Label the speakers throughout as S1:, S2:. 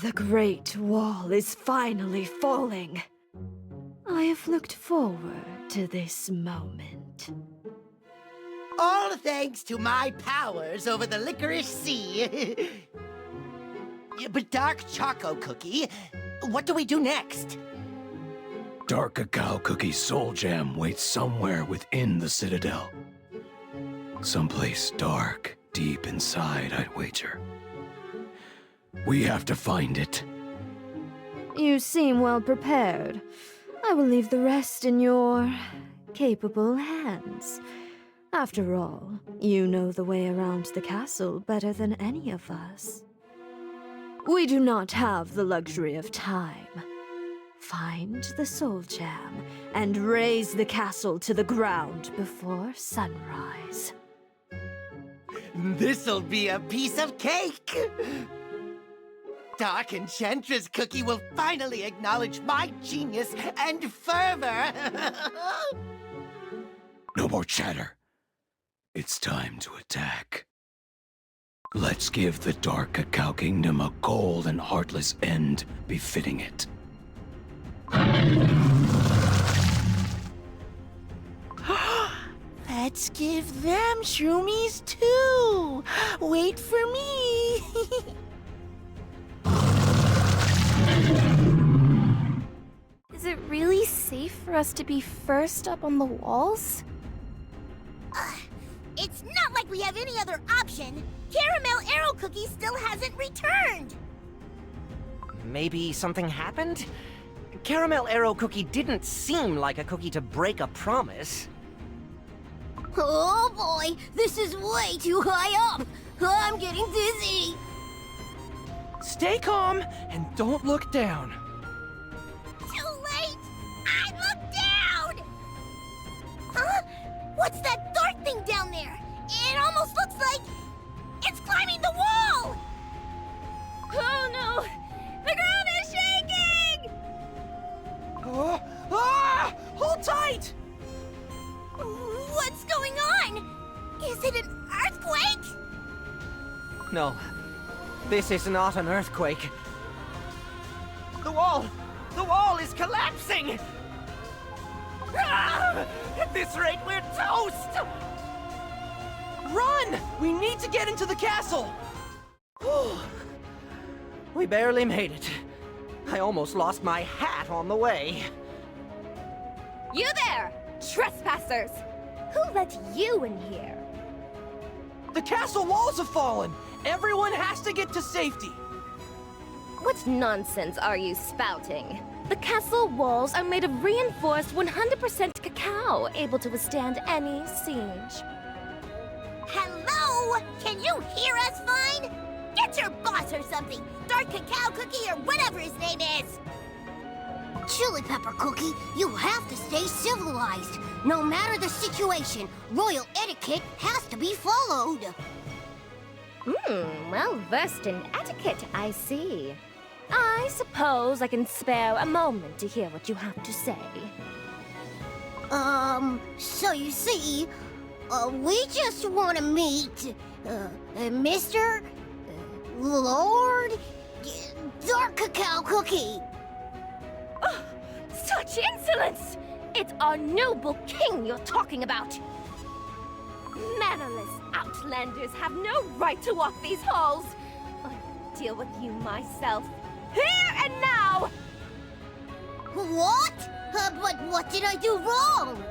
S1: The Great Wall is finally falling. I have looked forward to this moment.
S2: All thanks to my powers over the licorice sea. But Dark Choco Cookie, what do we do next?
S3: Dark Cacao Cookie's soul gem waits somewhere within the Citadel. Someplace dark, deep inside, I'd wager. We have to find it.
S1: You seem well prepared. I will leave the rest in your capable hands. After all, you know the way around the castle better than any of us. We do not have the luxury of time. Find the soul gem and raise the castle to the ground before sunrise.
S2: This'll be a piece of cake! Dark Enchantress Cookie will finally acknowledge my genius and fervor!
S3: No more chatter. It's time to attack. Let's give the Dark Cacao Kingdom a cold and heartless end befitting it.
S2: Let's give them shroomies too! Wait for me!
S4: Is it really safe for us to be first up on the walls?
S5: It's not like we have any other option. Caramel Arrow Cookie still hasn't returned.
S6: Maybe something happened? Caramel Arrow Cookie didn't seem like a cookie to break a promise.
S5: Oh boy, this is way too high up. I'm getting dizzy.
S6: Stay calm and don't look down.
S5: Too late. I looked down. Huh? What's that dark thing down there? It almost looks like it's climbing the wall.
S4: Oh no! The ground is shaking!
S6: Hold tight!
S5: What's going on? Is it an earthquake?
S6: No, this is not an earthquake. The wall is collapsing! At this rate, we're toast! Run! We need to get into the castle! We barely made it. I almost lost my hat on the way.
S4: You there! Trespassers! Who let you in here?
S6: The castle walls have fallen! Everyone has to get to safety!
S4: What nonsense are you spouting? The castle walls are made of reinforced 100% cacao, able to withstand any siege.
S5: Hello? Can you hear us fine? Get your boss or something! Dark Cacao Cookie or whatever his name is! Chili Pepper Cookie, you have to stay civilized. No matter the situation, royal etiquette has to be followed.
S4: Well versed in etiquette, I see. I suppose I can spare a moment to hear what you have to say.
S5: So you see, we just want to meet, Mr. Lord Dark Cacao Cookie.
S4: Such insolence! It's our noble king you're talking about! Mannerless outlanders have no right to walk these halls! I'll deal with you myself, here and now!
S5: What? But what did I do wrong?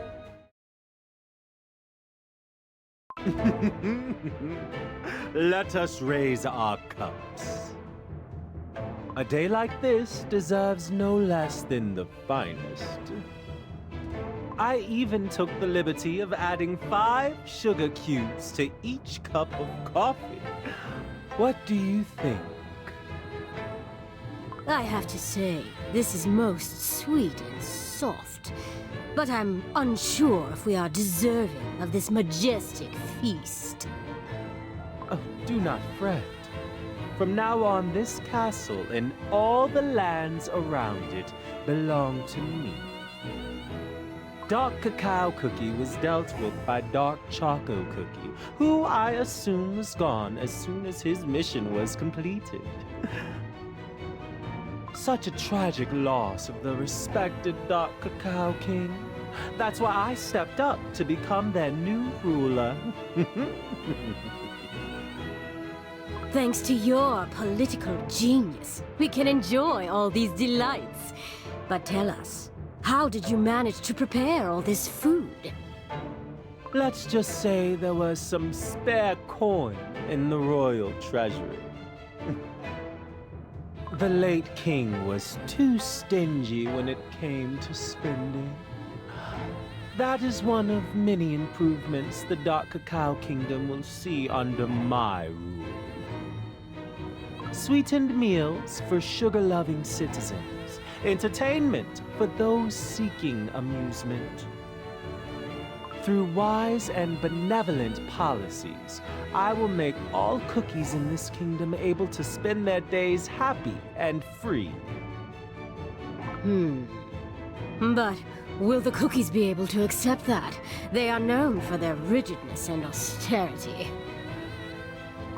S7: Let us raise our cups. A day like this deserves no less than the finest. I even took the liberty of adding 5 sugar cubes to each cup of coffee. What do you think?
S1: I have to say, this is most sweet and soft. But I'm unsure if we are deserving of this majestic feast.
S7: Oh, do not fret. From now on, this castle and all the lands around it belong to me. Dark Cacao Cookie was dealt with by Dark Choco Cookie, who I assume was gone as soon as his mission was completed. Such a tragic loss of the respected Dark Cacao King. That's why I stepped up to become their new ruler.
S8: Thanks to your political genius, we can enjoy all these delights. But tell us, how did you manage to prepare all this food?
S7: Let's just say there was some spare coin in the royal treasury. The late king was too stingy when it came to spending. That is one of many improvements the Dark Cacao Kingdom will see under my rule. Sweetened meals for sugar-loving citizens. Entertainment for those seeking amusement. Through wise and benevolent policies, I will make all cookies in this kingdom able to spend their days happy and free.
S8: But will the cookies be able to accept that? They are known for their rigidness and austerity.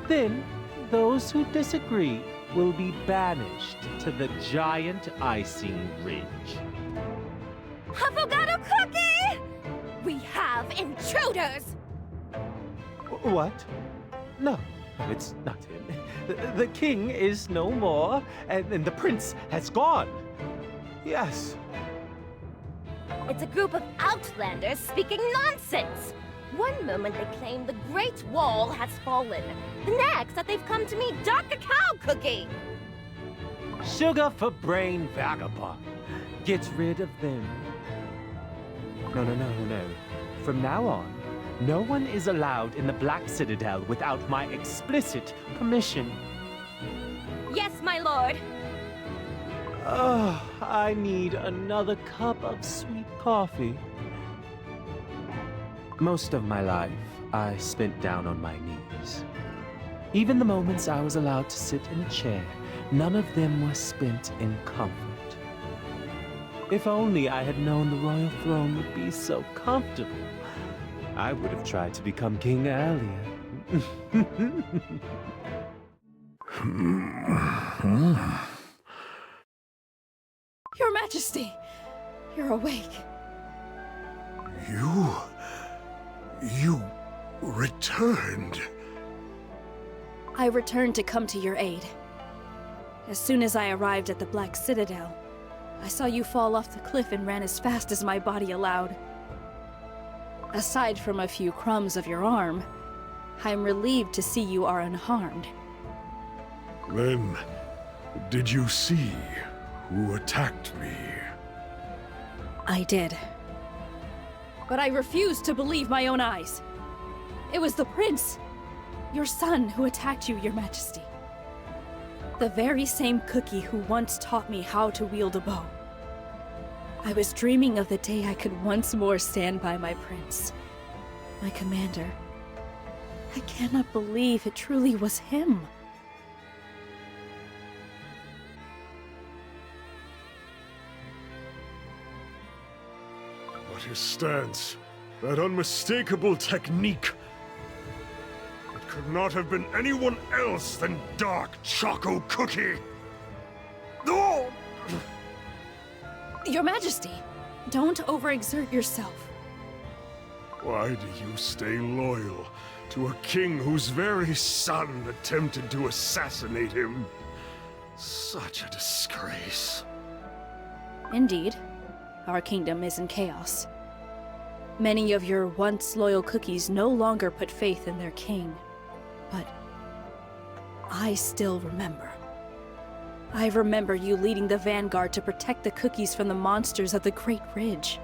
S7: Then, those who disagree will be banished to the giant icing ridge.
S4: Affogato cookie! We have intruders!
S7: What? No, it's not him. The king is no more, and the prince has gone. Yes.
S4: It's a group of outlanders speaking nonsense! One moment they claim the Great Wall has fallen. The next that they've come to meet Dark Cacao Cookie!
S7: Sugar for brain vagabond. Get rid of them. No. From now on, no one is allowed in the Black Citadel without my explicit permission.
S4: Yes, my lord!
S7: Oh, I need another cup of sweet coffee. Most of my life, I spent down on my knees. Even the moments I was allowed to sit in a chair, none of them were spent in comfort. If only I had known the royal throne would be so comfortable, I would have tried to become king earlier.
S9: Your Majesty, you're awake.
S10: You returned.
S9: I returned to come to your aid. As soon as I arrived at the Black Citadel, I saw you fall off the cliff and ran as fast as my body allowed. Aside from a few crumbs of your arm, I'm relieved to see you are unharmed.
S10: Then, did you see who attacked me?
S9: I did. But I refused to believe my own eyes. It was the prince, your son, who attacked you, Your Majesty. The very same cookie who once taught me how to wield a bow. I was dreaming of the day I could once more stand by my prince, my commander. I cannot believe it truly was him.
S10: But his stance, that unmistakable technique, it could not have been anyone else than Dark Choco Cookie. Oh!
S9: Your Majesty, don't overexert yourself.
S10: Why do you stay loyal to a king whose very son attempted to assassinate him? Such a disgrace.
S9: Indeed, our kingdom is in chaos. Many of your once loyal cookies no longer put faith in their king. But I still remember. I remember you leading the vanguard to protect the cookies from the monsters of the Great Ridge.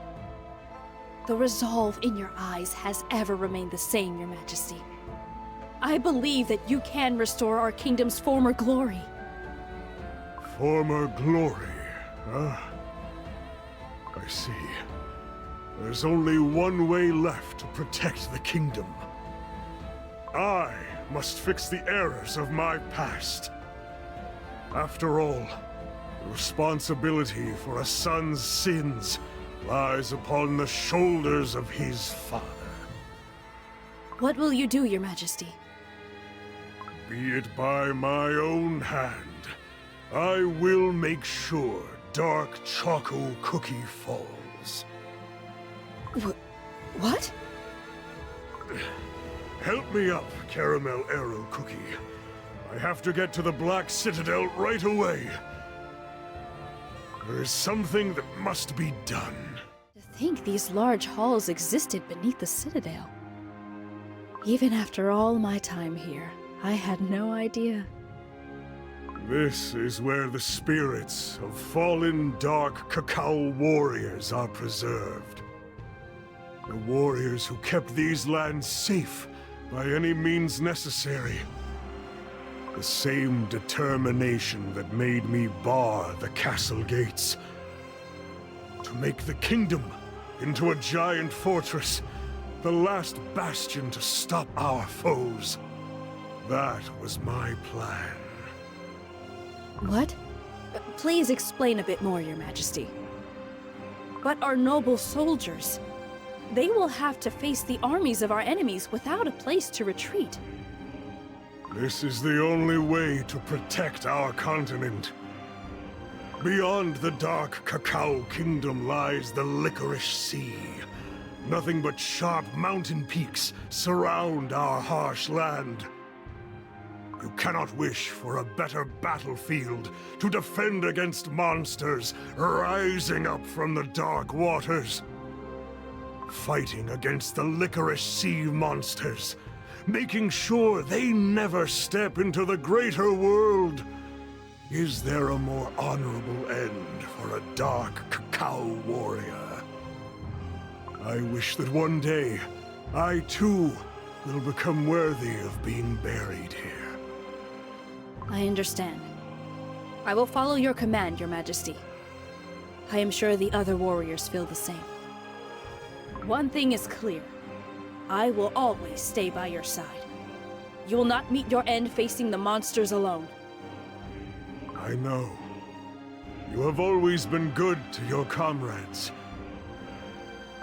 S9: The resolve in your eyes has ever remained the same, Your Majesty. I believe that you can restore our kingdom's former glory.
S10: Former glory, huh? I see. There's only one way left to protect the kingdom. I must fix the errors of my past. After all, the responsibility for a son's sins lies upon the shoulders of his father.
S9: What will you do, Your Majesty?
S10: Be it by my own hand, I will make sure Dark Choco Cookie falls.
S9: What?
S10: Help me up, Caramel Arrow Cookie. I have to get to the Black Citadel right away. There is something that must be done.
S9: To think these large halls existed beneath the Citadel. Even after all my time here, I had no idea.
S10: This is where the spirits of fallen dark cacao warriors are preserved. The warriors who kept these lands safe by any means necessary. The same determination that made me bar the castle gates. To make the kingdom into a giant fortress, the last bastion to stop our foes. That was my plan.
S9: What? Please explain a bit more, Your Majesty. But our noble soldiers, they will have to face the armies of our enemies without a place to retreat.
S10: This is the only way to protect our continent. Beyond the dark cacao kingdom lies the Licorice Sea. Nothing but sharp mountain peaks surround our harsh land. You cannot wish for a better battlefield to defend against monsters rising up from the dark waters. Fighting against the Licorice Sea monsters, making sure they never step into the greater world. Is there a more honorable end for a dark cacao warrior? I wish that one day, I too will become worthy of being buried here.
S9: I understand. I will follow your command, Your Majesty. I am sure the other warriors feel the same. One thing is clear. I will always stay by your side. You will not meet your end facing the monsters alone.
S10: I know. You have always been good to your comrades.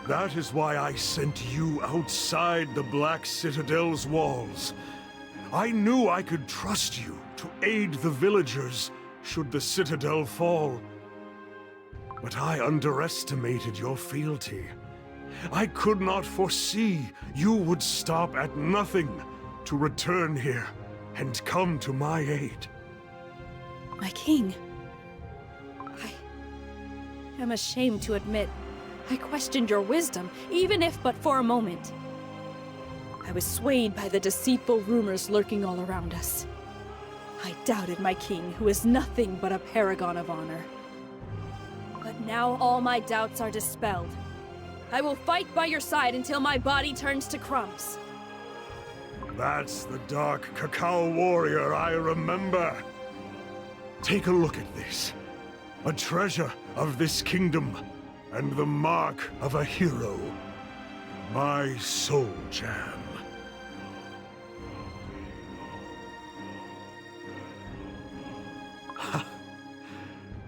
S10: That is why I sent you outside the Black Citadel's walls. I knew I could trust you to aid the villagers should the Citadel fall. But I underestimated your fealty. I could not foresee you would stop at nothing to return here and come to my aid.
S9: My king, I am ashamed to admit I questioned your wisdom, even if but for a moment. I was swayed by the deceitful rumors lurking all around us. I doubted my king, who is nothing but a paragon of honor. But now all my doubts are dispelled. I will fight by your side until my body turns to crumbs.
S10: That's the dark cacao warrior I remember. Take a look at this. A treasure of this kingdom, and the mark of a hero. My soul gem.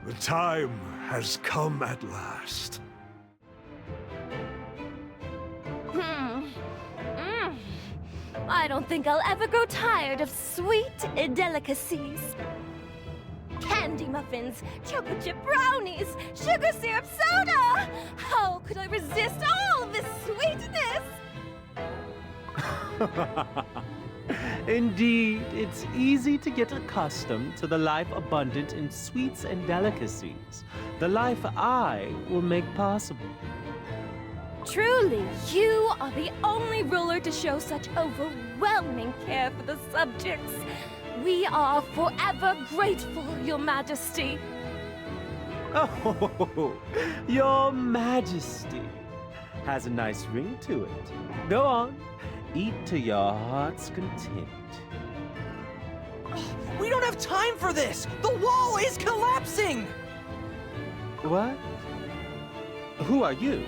S10: The time has come at last.
S4: I don't think I'll ever grow tired of sweet delicacies. Candy muffins, chocolate chip brownies, sugar syrup soda! How could I resist all this sweetness?
S7: Indeed, it's easy to get accustomed to the life abundant in sweets and delicacies. The life I will make possible.
S4: Truly, you are the only ruler to show such overwhelming care for the subjects. We are forever grateful, Your Majesty.
S7: Oh, Your Majesty has a nice ring to it. Go on, eat to your heart's content.
S6: We don't have time for this! The wall is collapsing!
S7: What? Who are you?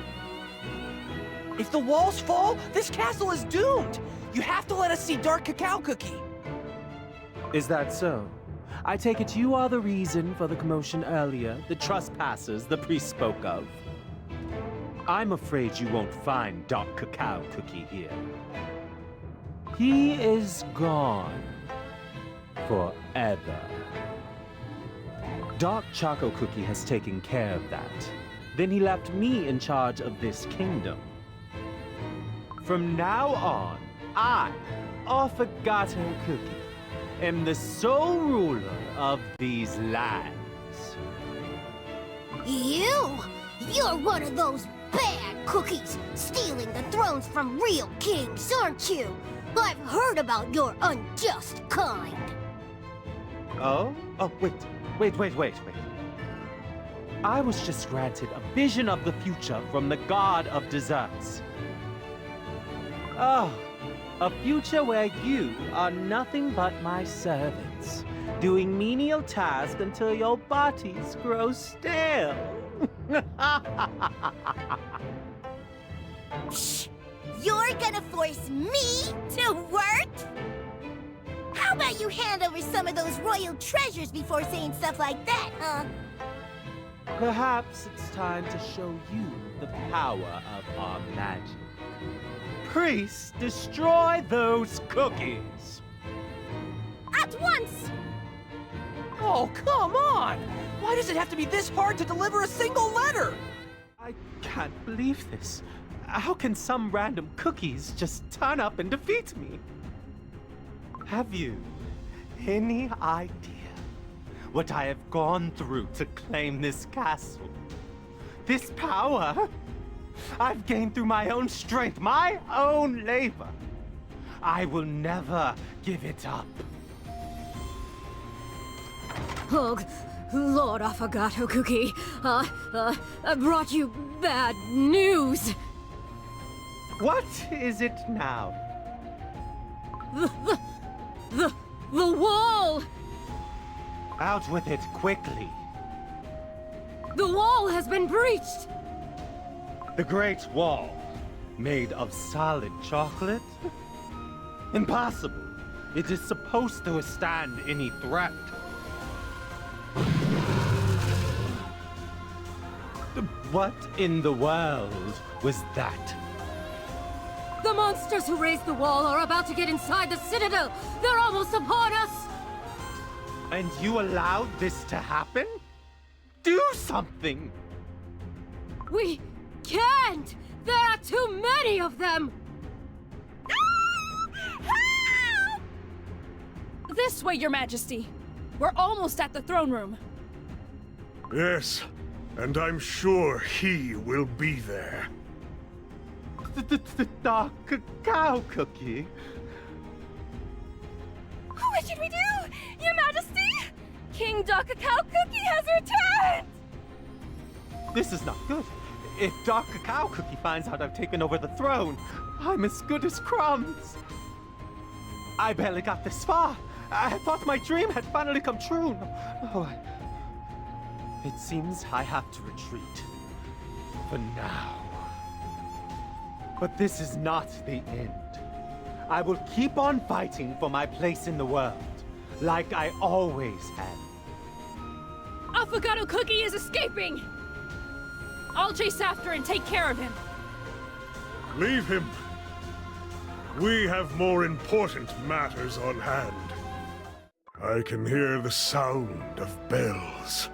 S6: If the walls fall, this castle is doomed! You have to let us see Dark Cacao Cookie!
S7: Is that so? I take it you are the reason for the commotion earlier, the trespassers the priest spoke of. I'm afraid you won't find Dark Cacao Cookie here. He is gone. Forever. Dark Choco Cookie has taken care of that. Then he left me in charge of this kingdom. From now on, I, Affogato Cookie, am the sole ruler of these lands.
S5: You're one of those bad cookies, stealing the thrones from real kings, aren't you? I've heard about your unjust kind.
S7: Oh? Oh, wait. I was just granted a vision of the future from the god of desserts. Oh, a future where you are nothing but my servants, doing menial tasks until your bodies grow stale.
S5: Shh! You're gonna force me to work? How about you hand over some of those royal treasures before saying stuff like that, huh?
S7: Perhaps it's time to show you the power of our magic. Priests, destroy those cookies!
S4: At once!
S6: Oh, come on! Why does it have to be this hard to deliver a single letter?
S7: I can't believe this. How can some random cookies just turn up and defeat me? Have you any idea what I have gone through to claim this castle? This power I've gained through my own strength, my own labor. I will never give it up.
S8: Oh, Lord Affogato Cookie, I brought you bad news.
S7: What is it now?
S8: The wall!
S7: Out with it quickly.
S8: The wall has been breached!
S7: The Great Wall, made of solid chocolate? Impossible. It is supposed to withstand any threat. What in the world was that?
S8: The monsters who raised the wall are about to get inside the Citadel! They're almost upon us!
S7: And you allowed this to happen? Do something!
S8: We can't! There are too many of them!
S9: This way, Your Majesty. We're almost at the throne room.
S10: Yes, and I'm sure he will be there.
S7: The dark cacao cookie.
S4: What should we do, Your Majesty? King Dark Cacao Cookie has returned!
S7: This is not good. If Dark Cacao Cookie finds out I've taken over the throne, I'm as good as crumbs. I barely got this far. I thought my dream had finally come true. Oh, it seems I have to retreat. For now. But this is not the end. I will keep on fighting for my place in the world, like I always have.
S9: Affogato Cookie is escaping! I'll chase after and take care of him.
S10: Leave him. We have more important matters on hand. I can hear the sound of bells.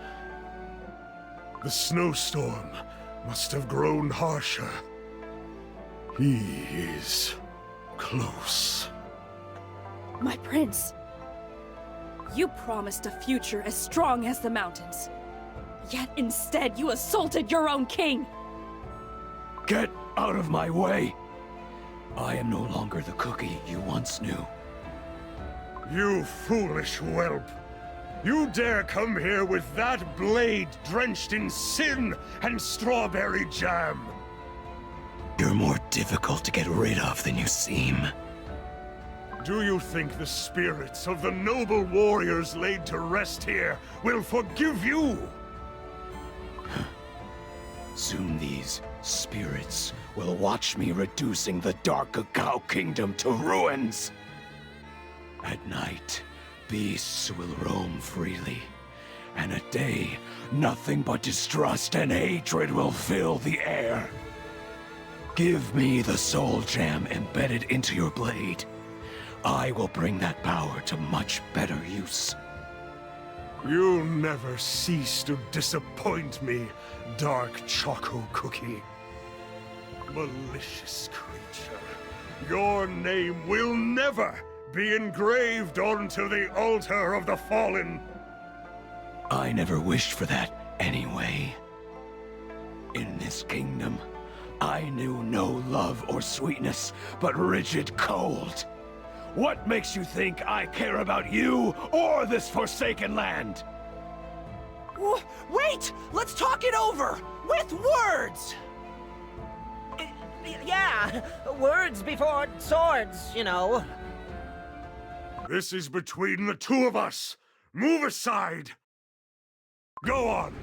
S10: The snowstorm must have grown harsher. He is close.
S9: My prince, you promised a future as strong as the mountains. Yet instead you assaulted your own king!
S3: Get out of my way! I am no longer the cookie you once knew.
S10: You foolish whelp! You dare come here with that blade drenched in sin and strawberry jam!
S3: You're more difficult to get rid of than you seem.
S10: Do you think the spirits of the noble warriors laid to rest here will forgive you?
S3: Soon these spirits will watch me reducing the Dark Cacao Kingdom to ruins. At night, beasts will roam freely, and at day, nothing but distrust and hatred will fill the air. Give me the soul gem embedded into your blade. I will bring that power to much better use.
S10: You never cease to disappoint me, Dark Choco Cookie. Malicious creature. Your name will never be engraved onto the altar of the fallen.
S3: I never wished for that anyway. In this kingdom, I knew no love or sweetness, but rigid cold. What makes you think I care about you or this forsaken land?
S6: Wait! Let's talk it over! With words! Yeah, words before swords, you know.
S10: This is between the two of us. Move aside. Go on.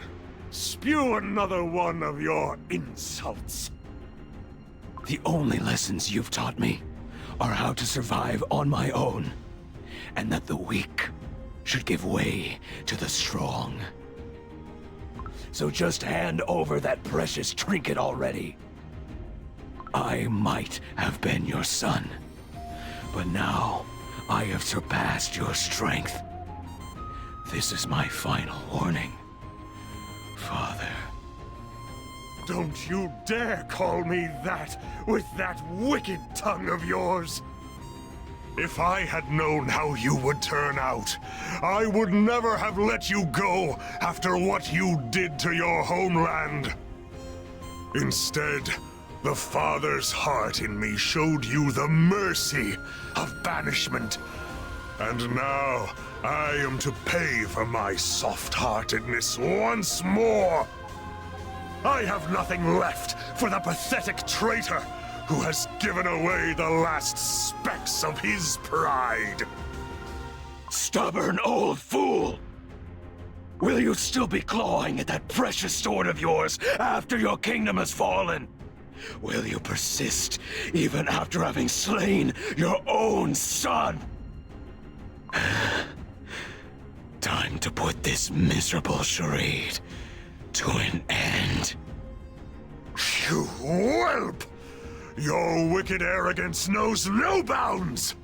S10: Spew another one of your insults.
S3: The only lessons you've taught me are how to survive on my own, and that the weak should give way to the strong. So just hand over that precious trinket already. I might have been your son, but now I have surpassed your strength. This is my final warning, Father.
S10: Don't you dare call me that with that wicked tongue of yours. If I had known how you would turn out, I would never have let you go after what you did to your homeland. Instead, the father's heart in me showed you the mercy of banishment. And now, I am to pay for my soft-heartedness once more. I have nothing left for the pathetic traitor who has given away the last specks of his pride.
S3: Stubborn old fool! Will you still be clawing at that precious sword of yours after your kingdom has fallen? Will you persist even after having slain your own son? Time to put this miserable charade to an end.
S10: You whelp! Your wicked arrogance knows no bounds!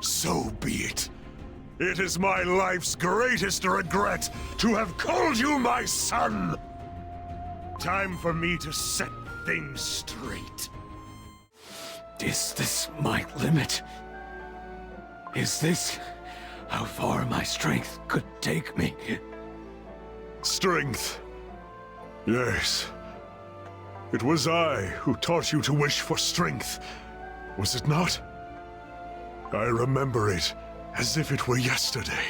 S10: So be it. It is my life's greatest regret to have called you my son! Time for me to set things straight.
S3: Is this my limit? Is this how far my strength could take me?
S10: Strength. Yes. It was I who taught you to wish for strength, was it not? I remember it as if it were yesterday.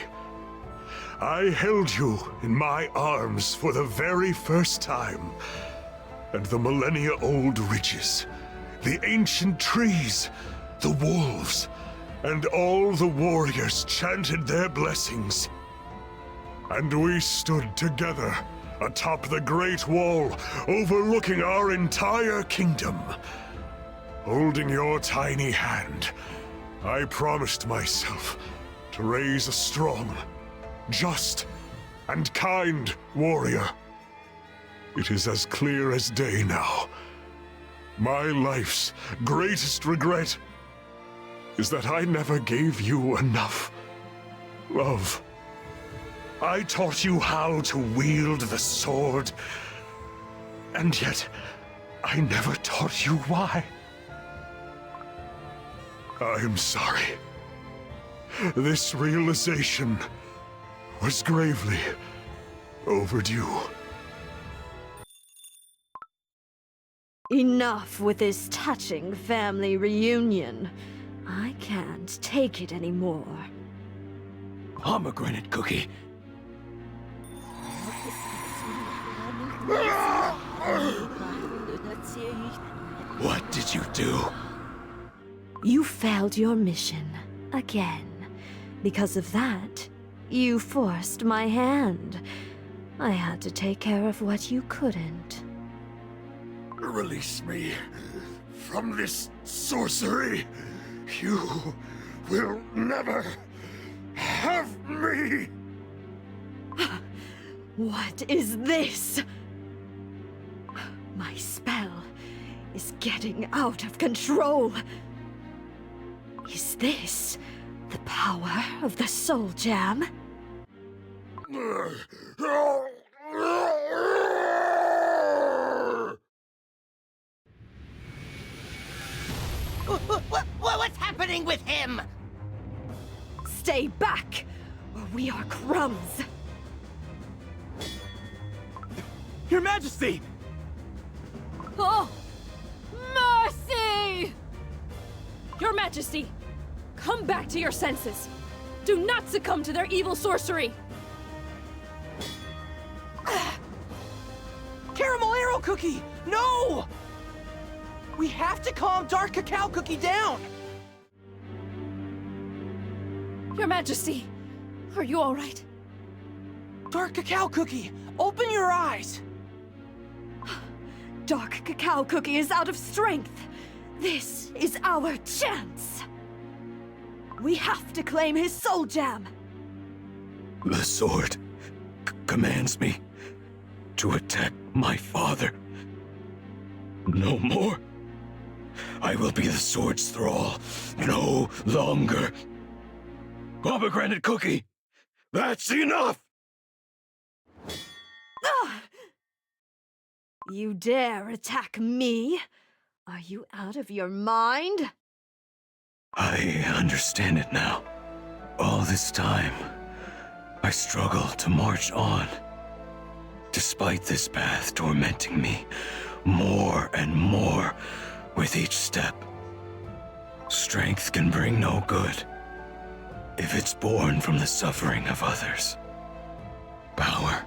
S10: I held you in my arms for the very first time, and the millennia-old ridges, the ancient trees, the wolves, and all the warriors chanted their blessings. And we stood together atop the Great Wall, overlooking our entire kingdom. Holding your tiny hand, I promised myself to raise a strong, just, and kind warrior. It is as clear as day now. My life's greatest regret is that I never gave you enough love. I taught you how to wield the sword, and yet I never taught you why. I'm sorry. This realization was gravely overdue.
S1: Enough with this touching family reunion. I can't take it anymore.
S3: Pomegranate cookie. What did you do?
S1: You failed your mission again. Because of that, you forced my hand. I had to take care of what you couldn't.
S10: Release me from this sorcery. You will never have me!
S1: What is this? My spell is getting out of control. Is this the power of the Soul Gem?
S2: What's happening with him?
S1: Stay back, or we are crumbs.
S11: Your Majesty!
S9: Oh! Mercy! Your Majesty, come back to your senses. Do not succumb to their evil sorcery.
S6: Caramel Arrow Cookie! No! We have to calm Dark Cacao Cookie down!
S9: Your Majesty, are you all right?
S6: Dark Cacao Cookie, open your eyes!
S1: Dark Cacao Cookie is out of strength. This is our chance. We have to claim his soul gem.
S3: The sword commands me to attack my father. No more. I will be the sword's thrall. No longer. Pomegranate Cookie, that's enough!
S1: Ah! You dare attack me? Are you out of your mind?
S3: I understand it now. All this time, I struggled to march on. Despite this path tormenting me more and more with each step. Strength can bring no good if it's born from the suffering of others. Power.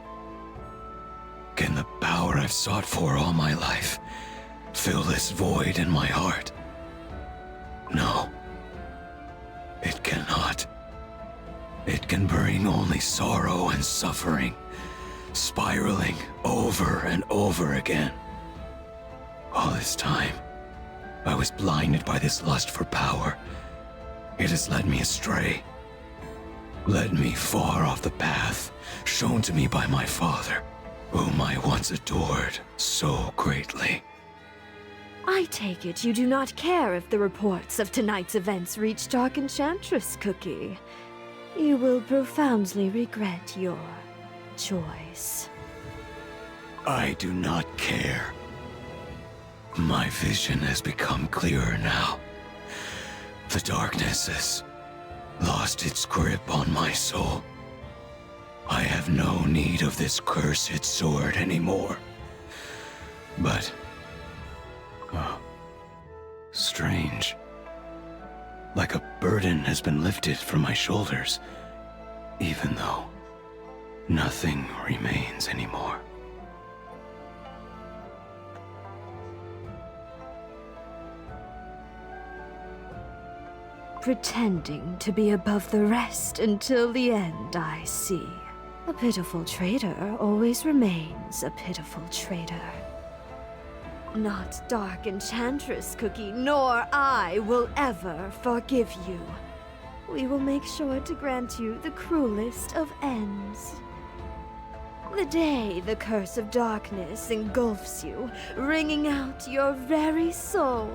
S3: Can the power I've sought for all my life fill this void in my heart? No. It cannot. It can bring only sorrow and suffering, spiraling over and over again. All this time, I was blinded by this lust for power. It has led me astray. Led me far off the path shown to me by my father, whom I once adored so greatly.
S1: I take it you do not care if the reports of tonight's events reach Dark Enchantress Cookie. You will profoundly regret your choice.
S3: I do not care. My vision has become clearer now. The darkness has lost its grip on my soul. I have no need of this cursed sword anymore. But... oh, strange. Like a burden has been lifted from my shoulders, even though nothing remains anymore.
S1: Pretending to be above the rest until the end, I see. A pitiful traitor always remains a pitiful traitor. Not Dark Enchantress Cookie, nor I will ever forgive you. We will make sure to grant you the cruelest of ends. The day the curse of darkness engulfs you, wringing out your very soul,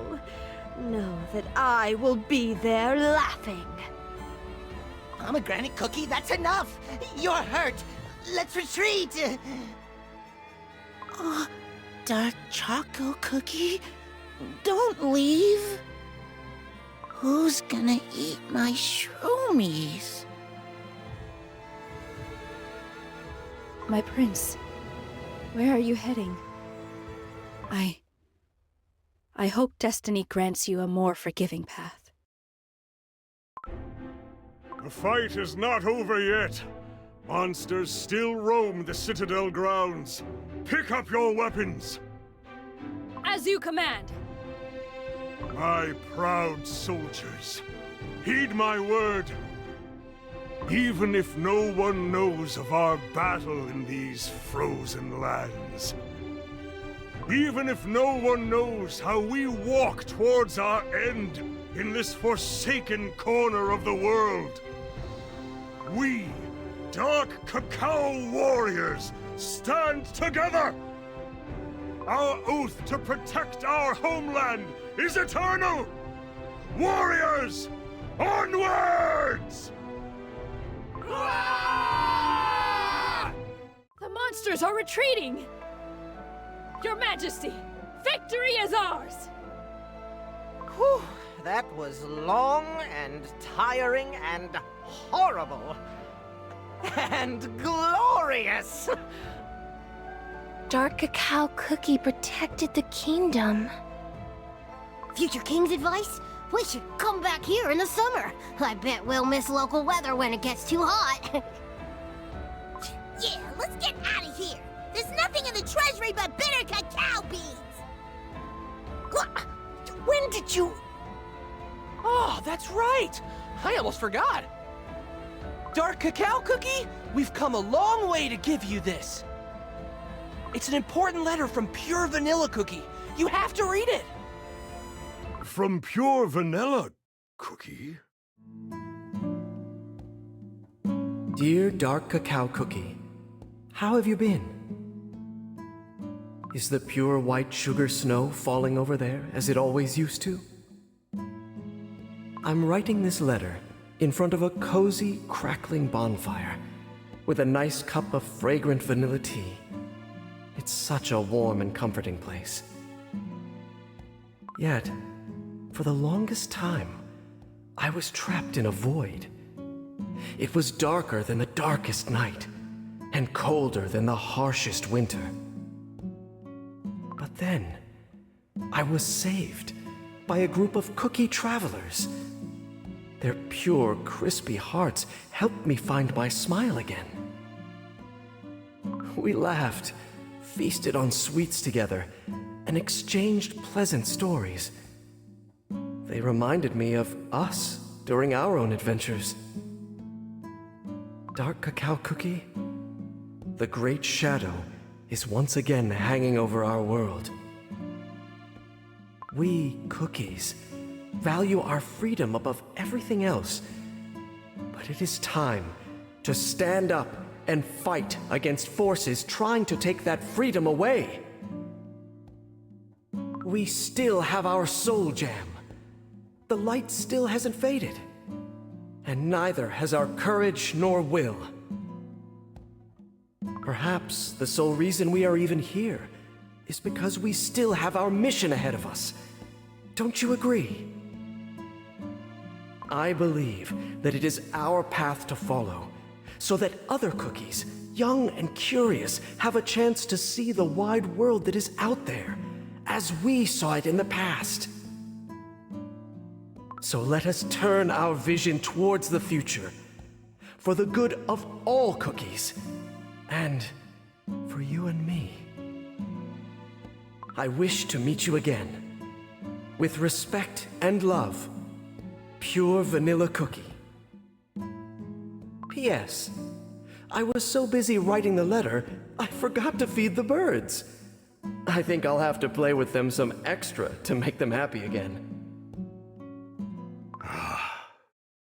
S1: know that I will be there laughing.
S2: Pomegranate Cookie, that's enough! You're hurt! Let's retreat!
S12: Oh, Dark Choco Cookie, don't leave. Who's gonna eat my shroomies?
S9: My prince, where are you heading? I hope destiny grants you a more forgiving path.
S10: The fight is not over yet. Monsters still roam the Citadel grounds. Pick up your weapons.
S9: As you command.
S10: My proud soldiers, heed my word. Even if no one knows of our battle in these frozen lands, even if no one knows how we walk towards our end in this forsaken corner of the world, we, Dark Cacao Warriors, stand together! Our oath to protect our homeland is eternal! Warriors, onwards!
S9: oppressors are retreating! Your Majesty, victory is ours!
S6: Whew, that was long and tiring and horrible. And glorious!
S4: Dark Cacao Cookie protected the kingdom.
S5: Future King's advice? We should come back here in the summer. I bet we'll miss local weather when it gets too hot. Yeah, let's get out of here. There's nothing in the treasury but bitter cacao beans.
S6: When did you...
S11: Oh, that's right! I almost forgot! Dark Cacao Cookie, we've come a long way to give you this. It's an important letter from Pure Vanilla Cookie. You have to read it!
S10: From Pure Vanilla Cookie?
S3: Dear Dark Cacao Cookie, how have you been? Is the pure white sugar snow falling over there as it always used to? I'm writing this letter in front of a cozy, crackling bonfire with a nice cup of fragrant vanilla tea. It's such a warm and comforting place. Yet, for the longest time, I was trapped in a void. It was darker than the darkest night, and colder than the harshest winter. But then, I was saved by a group of cookie travelers. Their pure, crispy hearts helped me find my smile again. We laughed, feasted on sweets together, and exchanged pleasant stories. They reminded me of us during our own adventures. Dark Cacao Cookie, the great shadow is once again hanging over our world. We, cookies, value our freedom above everything else, but it is time to stand up and fight against forces trying to take that freedom away. We still have our soul jam. The light still hasn't faded, and neither has our courage nor will. Perhaps the sole reason we are even here is because we still have our mission ahead of us. Don't you agree? I believe that it is our path to follow, so that other cookies, young and curious, have a chance to see the wide world that is out there, as we saw it in the past. So let us turn our vision towards the future, for the good of all cookies, and for you and me. I wish to meet you again. With respect and love, Pure Vanilla Cookie. P.S. I was so busy writing the letter, I forgot to feed the birds. I think I'll have to play with them some extra to make them happy again.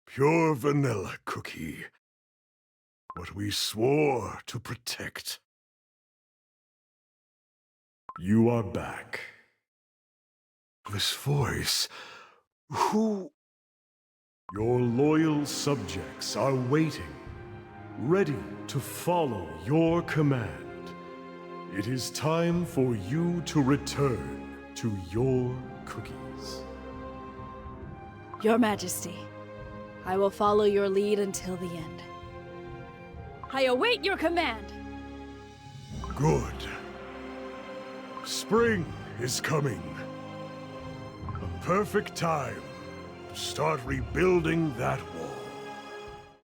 S10: Pure Vanilla Cookie. What we swore to protect. You are back. This voice... Who... Your loyal subjects are waiting, ready to follow your command. It is time for you to return to your cookies.
S9: Your Majesty, I will follow your lead until the end. I await your command!
S10: Good. Spring is coming. A perfect time to start rebuilding that wall.